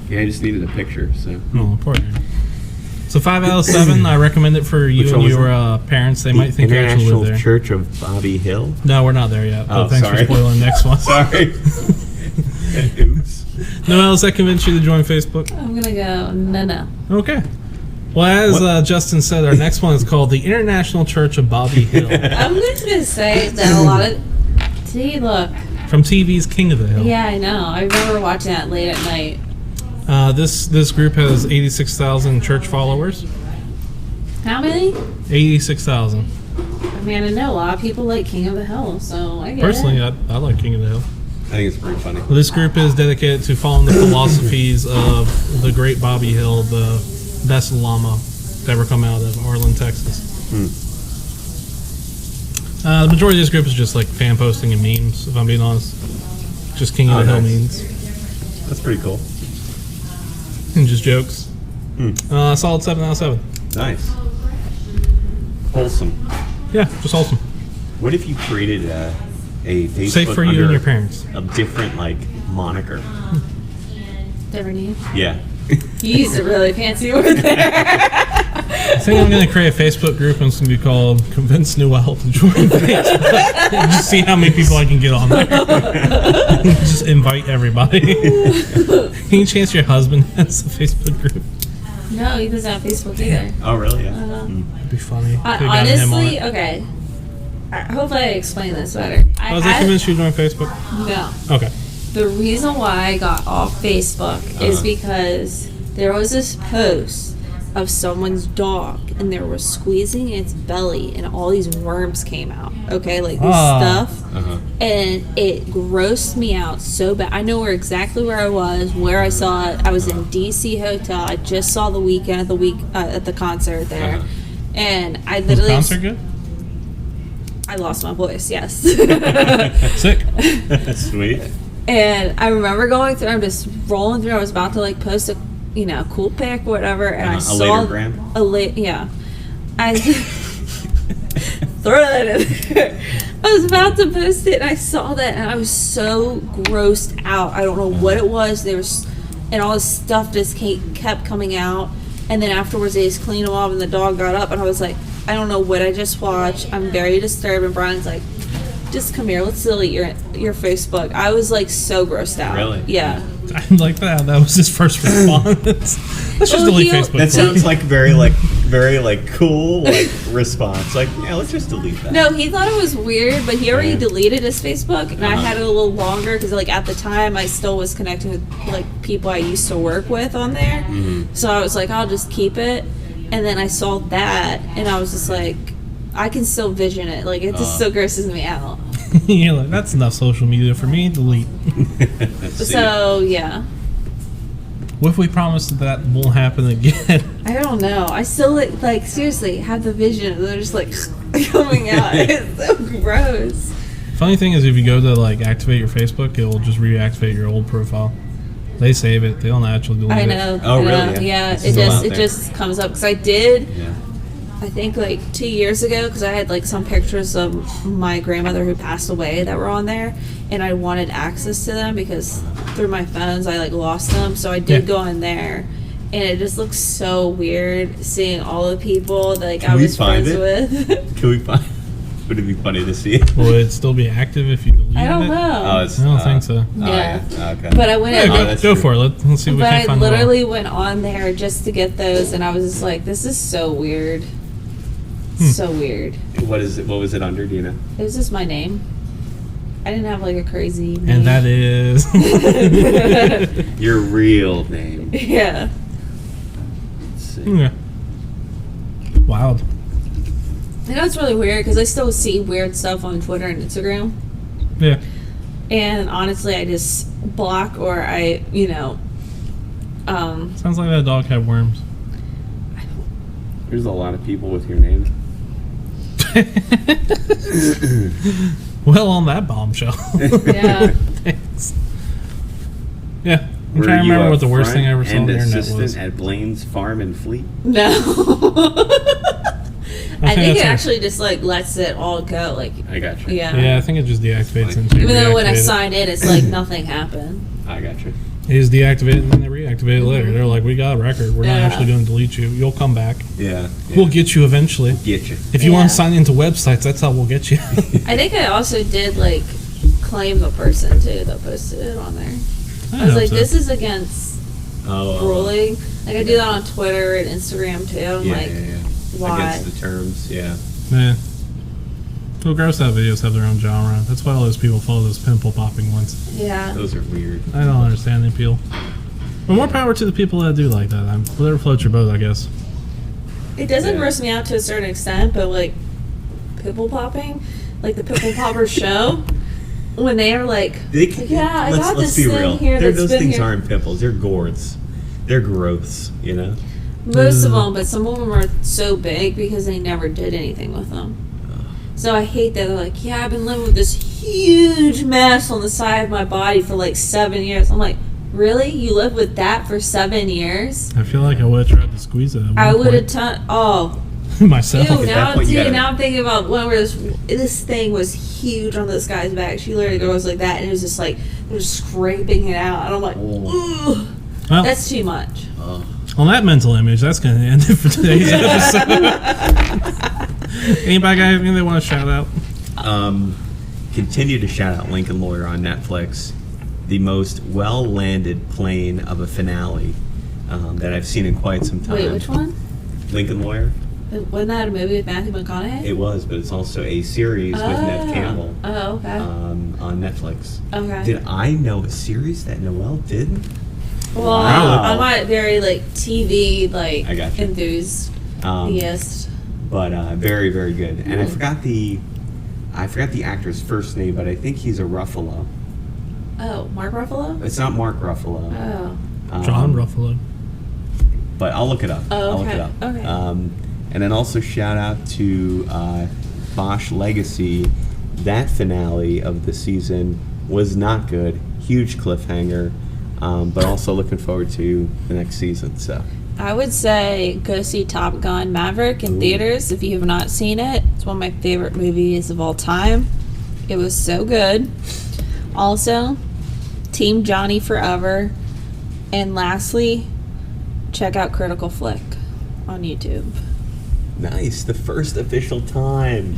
Yeah, I just needed a picture. So Oh, poor guy. So 5 out of 7. I recommend it for you Which and one was your parents. They might think you actually International live there. Church of Bobby Hill. No, we're not there yet. But Oh, thanks sorry. for spoiling the next one. Sorry. Oops. No else that convinced you to join Facebook? I'm gonna go no. Okay. Well, as Justin said, our next one is called the International Church of Bobby Hill. I'm just gonna say that a lot of. See, look. From TV's King of the Hill. Yeah, I know. I remember watching that late at night. This group has 86,000 church followers. How many? 86,000. I mean, I know a lot of people like King of the Hill, so I get Personally, it. I like King of the Hill. I think it's pretty funny. Well, this group is dedicated to following the philosophies of the great Bobby Hill, the best llama to ever come out of Arlen, Texas. The majority of this group is just like fan posting and memes, if I'm being honest. Just King of the Hill nice. memes. That's pretty cool. And just jokes. Solid 7 out of 7. Nice. Wholesome. Yeah, just wholesome. What if you created a Facebook Safe for you under and your parents. a different like moniker? Different name. Yeah. You used a really fancy word there. I think I'm going to create a Facebook group and it's going to be called Convince Newell to join Facebook. Just see how many people I can get on there. Just invite everybody. Any chance your husband has a Facebook group? No, he doesn't have Facebook either. Oh really? Yeah. It'd be funny. Could've gotten him on Honestly, it. okay. Hopefully I explained this better. Was that convinced you to join Facebook? No. Okay. The reason why I got off Facebook is because there was this post of someone's dog and they were squeezing its belly and all these worms came out. Okay, like this stuff. And it grossed me out so bad. I know exactly where I was, where I saw it. I was in DC Hotel. I just saw The Weeknd at the concert there. And I Was the literally concert good? I lost my voice, yes. Sick. Sweet. And I remember going through, I'm just rolling through. I was about to like post a, cool pic, whatever, and I saw later gram? yeah. I throw that in there. I was about to post it, and I saw that, and I was so grossed out. I don't know what it was. There was, and all this stuff just kept coming out. And then afterwards, they just cleaned them off, and the dog got up, and I was like, I don't know what I just watched. I'm very disturbed. And Brian's like, just come here. Let's delete your Facebook. I was like so grossed out. Really? Yeah. I'm like that. That was his first response. Let's just Well, delete he'll- Facebook. That for you. sounds like very cool response. Like, yeah, let's just delete that. No, he thought it was weird, but he already Yeah. deleted his Facebook, and I Uh-huh. had it a little longer because, like, at the time, I still was connecting with like people I used to work with on there. Mm-hmm. So I was like, I'll just keep it. And then I saw that, and I was just like, I can still vision it. Like, it just still grosses me out. You're like, that's enough social media for me. Delete. See, So yeah, What if we promise that won't happen again? I don't know. I still like seriously have the vision. They're just like coming out. It's so gross. Funny thing is, if you go to like activate your Facebook, it will just reactivate your old profile. They save it. They don't actually delete I it. know. Oh, I know. really? Yeah, It's it still just out it there. just comes up because I did. yeah. I think like 2 years ago because I had like some pictures of my grandmother who passed away that were on there, and I wanted access to them because through my phones I like lost them. So I did Yeah. go in there, and it just looks so weird seeing all the people that like Can I we was find friends it? with. Can we find? Would it be funny to see it? Will it still be active if you delete it? I don't know. it's, I don't think so. Yeah. Okay. But I went Yeah, in go, there. that's go true. for it. Let's see if we But can I find it all. literally went on there just to get those, and I was just like, "This is so weird, so weird." What is it? What was it under? Do you know? It was just my name. I didn't have like a crazy name. And that is. Your real name. Yeah. Let's see. Yeah. Wild. I know it's really weird because I still see weird stuff on Twitter and Instagram, Yeah. and honestly, I just block or I, Sounds like that dog had worms. There's a lot of people with your name. Well, on that bombshell. Yeah. Thanks. Yeah. I'm Were trying to you remember a what the worst thing I ever front saw on the end internet assistant was. at Blaine's Farm and Fleet? No. I think it that's actually just like lets it all go. Like, I got you. yeah. Yeah, I think it just deactivates Fine. until you Even though when I reactivate it. signed in, it's like nothing happened. I got you. It is deactivated and then they reactivate it later. They're like, we got a record. We're not Yeah. actually going to delete you. You'll come back. Yeah. We'll get you eventually. Get you. If you Yeah. want to sign into websites, that's how we'll get you. I think I also did like claim the person too that posted it on there. I was hope like, so. this is against Oh. ruling. Like I do that on Twitter and Instagram too. I'm Yeah, like, yeah. why? Against the terms, yeah. Yeah. Well, gross out videos have their own genre. That's why all those people follow those pimple popping ones. Yeah. Those are weird. I don't understand the appeal. But more power to the people that do like that. Whatever floats your boat, I guess. It doesn't Yeah. gross me out to a certain extent, but like pimple popping, like the pimple popper show, when they are like, yeah, I got let's this be thing real. here that's Those been things here. aren't pimples. They're gourds. They're growths, you know? Most of them, but some of them are so big because they never did anything with them. So I hate that they're like, yeah, I've been living with this huge mess on the side of my body for like 7 years. I'm like, really? You lived with that for 7 years? I feel like I would have tried to squeeze it at one I would have point. myself. Myself. Ew, that now, point, you see, gotta- now I'm thinking about when this thing was huge on this guy's back. She literally goes like that, and it was just like they're scraping it out, and I'm like, Oh. ugh, Well, that's too much. on that mental image, that's going to end it for today's episode. Anybody got anything they want to shout out? Continue to shout out Lincoln Lawyer on Netflix. The most well-landed plane of a finale that I've seen in quite some time. Wait, which one? Lincoln Lawyer? Wasn't that a movie with Matthew McConaughey? It was, but it's also a series with Neve Campbell Oh, okay. on Netflix. Okay. Did I know a series that Noelle didn't? Well, Wow. I'm not very like TV I got you. enthused. Yes. But very, very good. And I forgot the actor's first name, but I think he's a Ruffalo. Oh, Mark Ruffalo? It's not Mark Ruffalo. Oh. John Ruffalo. But I'll look it up. Oh, I'll look okay. it up. Okay. And then also shout out to Bosch Legacy. That finale of the season was not good. Huge cliffhanger. But also looking forward to the next season. So I would say go see Top Gun Maverick in Ooh. theaters if you have not seen it. It's one of my favorite movies of all time. It was so good. Also, Team Johnny Forever. And lastly, check out Critical Flick on YouTube. nice. The first official time.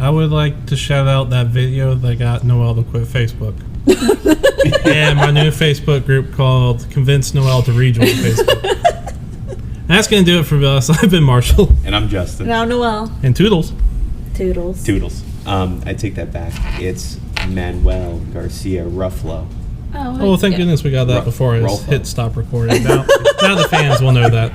I would like to shout out that video that got Noelle to quit Facebook. And my new Facebook group called Convince Noelle to Rejoin Facebook. And that's going to do it for us. I've been Marshall. And I'm Justin. Now Noelle. And Toodles. Toodles. Toodles. I take that back. It's Manuel Garcia Ruffalo. Oh, Oh, well, thank yeah. goodness we got that before I Rolfo. hit stop recording. Now the fans will know that.